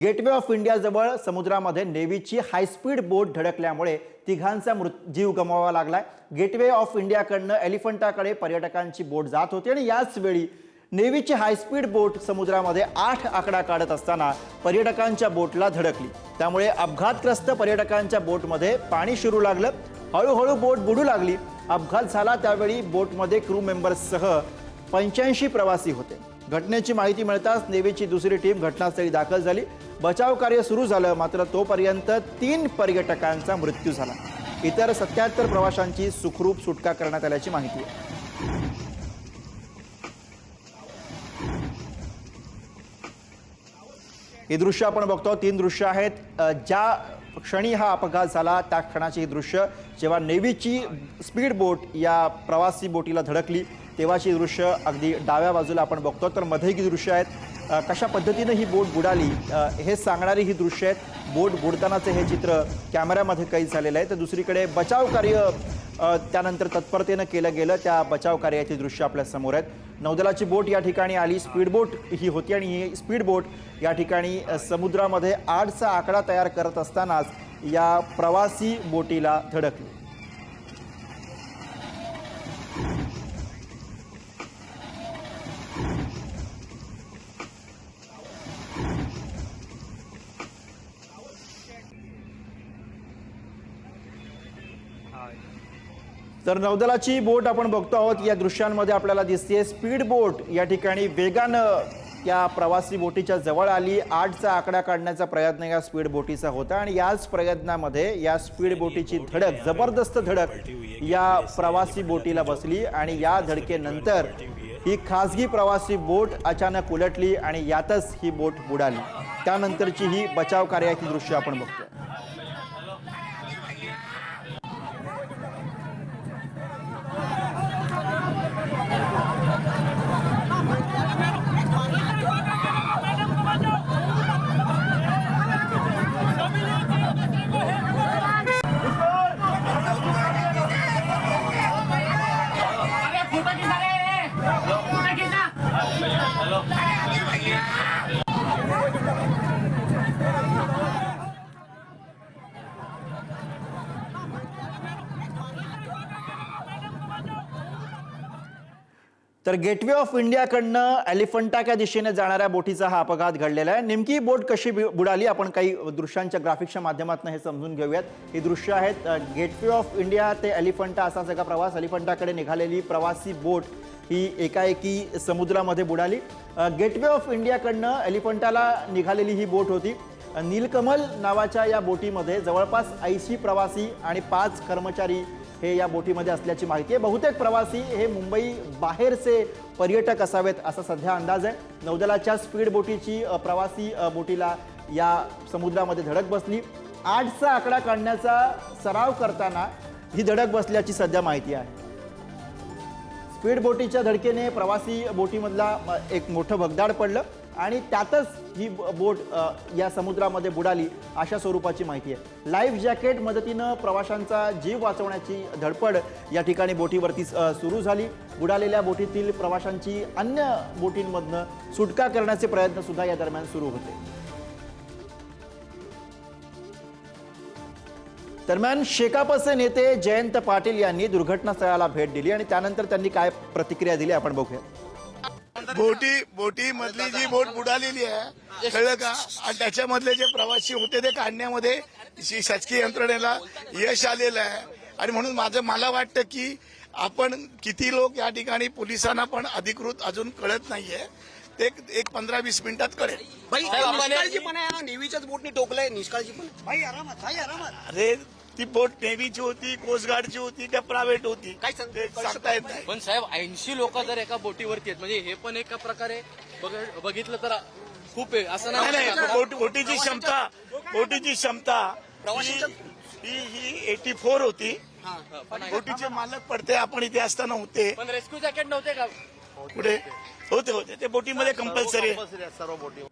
Gateway of India जवळ समुद्रामध्ये नेव्हीची high speed बोट धडकल्यामुळे तिघांचा जीव गमवावा लागलाय। गेटवे ऑफ इंडियाकडनं एलिफंटाकडे पर्यटकांची बोट जात होती आणि याच वेळी नेव्हीची हायस्पीड बोट समुद्रामध्ये 8 आकडा काढत असताना पर्यटकांच्या बोटला धडकली। त्यामुळे अपघातग्रस्त पर्यटकांच्या बोटमध्ये पाणी शिरू लागलं। हळूहळू बोट बुडू लागली। अपघात झाला त्यावेळी बोटमध्ये क्रू मेंबर्ससह 85 प्रवासी होते। घटनेची माहिती मिळताच नेव्हीची दुसरी टीम घटनास्थळी दाखल झाली। बचाव कार्य सुरू झालं, मात्र तोपर्यंत 3 पर्यटकांचा मृत्यू झाला। इतर 77 प्रवाशांची सुखरूप सुटका करण्यात आल्याची माहिती आहे। ही दृश्य आपण बघतो, 3 दृश्य आहेत। ज्या क्षणी हा अपघात झाला त्या क्षणाची ही दृश्य, जेव्हा नेव्हीची स्पीड बोट या प्रवासी बोटीला धडकली तेव्हाची दृश्य अगदी डाव्या बाजूला आपण बघतो। तर मध्ये ही दृश्य आहेत, कशा पद्धतीने ही बोट बुडाली हे सांगणारी ही दृश्य आहेत। बोट बुडतानाचे हे चित्र कॅमेऱ्यामध्ये कैद झालेलं आहे। तर दुसरीकडे बचाव कार्य त्यानंतर तत्परतेने केलं गेलं, त्या बचाव कार्याची दृश्य आपल्या समोर आहेत। नौदलाची बोट या ठिकाणी आली, स्पीड बोट ही होती आणि ही स्पीड बोट या ठिकाणी समुद्रामध्ये 8चा आकडा तयार करत असतानाच या प्रवासी बोटीला धडकली। तर नौदलाची बोट आपण बघतो आहोत, या दृश्यांमध्ये आपल्याला दिसते स्पीड बोट या ठिकाणी वेगानं त्या प्रवासी बोटीच्या जवळ आली। 8चा आकडा काढण्याचा प्रयत्न या स्पीड बोटीचा होता आणि याच प्रयत्नामध्ये या स्पीड बोटीची धडक, जबरदस्त धडक या प्रवासी बोटीला बसली आणि या धडकेनंतर ही खासगी प्रवासी बोट अचानक उलटली आणि यातच ही बोट बुडाली। त्यानंतरची ही बचाव कार्याची दृश्य आपण बघतो। तर गेटवे ऑफ इंडियाकडनं एलिफंटा या दिशेने जाणाऱ्या बोटीचा हा अपघात घडलेला आहे। नेमकी बोट कशी बुडाली आपण काही दृश्यांच्या ग्राफिक्सच्या माध्यमातून हे समजून घेऊयात। ही दृश्य आहेत गेटवे ऑफ इंडिया ते एलिफंटा असा सगळा प्रवास। एलिफंटाकडे निघालेली प्रवासी बोट ही एकाएकी समुद्रामध्ये बुडाली। गेटवे ऑफ इंडियाकडनं एलिफंटाला निघालेली ही बोट होती। नीलकमल नावाच्या या बोटीमध्ये जवळपास 80 प्रवासी आणि 5 कर्मचारी हे या बोटीमध्ये असल्याची माहिती आहे। बहुतेक प्रवासी हे मुंबई बाहेरचे पर्यटक असावेत असा सध्या अंदाज आहे। नौदलाच्या स्पीड बोटीची प्रवासी बोटीला या समुद्रामध्ये धडक बसली। 8चा आकडा काढण्याचा सराव करताना ही धडक बसल्याची सध्या माहिती आहे। स्पीड बोटीच्या धडकेने प्रवासी बोटीमधला एक मोठं भगदाड पडलं आणि त्यातच ही बोट या समुद्रामध्ये बुडाली अशा स्वरूपाची माहिती आहे। लाईफ जॅकेट मदतीनं प्रवाशांचा जीव वाचवण्याची धडपड या ठिकाणी बोटीवरती सुरू झाली। बुडालेल्या बोटीतील प्रवाशांची अन्य बोटींमधनं सुटका करण्याचे प्रयत्न सुद्धा या दरम्यान सुरू होते। दरम्यान शेकापचे नेते जयंत पाटील यांनी दुर्घटनास्थळाला भेट दिली आणि त्यानंतर त्यांनी काय प्रतिक्रिया दिली आपण बघूया। बोटी मधली जी बोट बुडालेली आहे कळलं का, आणि त्याच्यामधले जे प्रवासी होते ते काढण्यामध्ये शासकीय यंत्रणेला यश आलेलं आहे। आणि म्हणून मला वाटतं की आपण किती लोक या ठिकाणी पोलिसांना पण अधिकृत अजून कळत नाहीये, ते एक 15-20 मिनिटात कळेल। नेव्हीच्याच बोटनी टोकलंय, निष्काळजी पण अरे ती बोट नेव्हीची होती, कोस्ट गार्डची होती का प्रायव्हेट होती काय सांगता येत नाही। पण साहेब 80 लोक जर एका बोटीवरती आहेत म्हणजे हे पण एका प्रकारे बघितलं तर खूप आहे असं नाही। बोटीची क्षमता ही 84 होती। बोटीचे मालक पडते आपण इथे असताना होते, पण रेस्क्यू जॅकेट नव्हते का पुढे होते ते बोटीमध्ये कंपल्सरी सर्व बोटी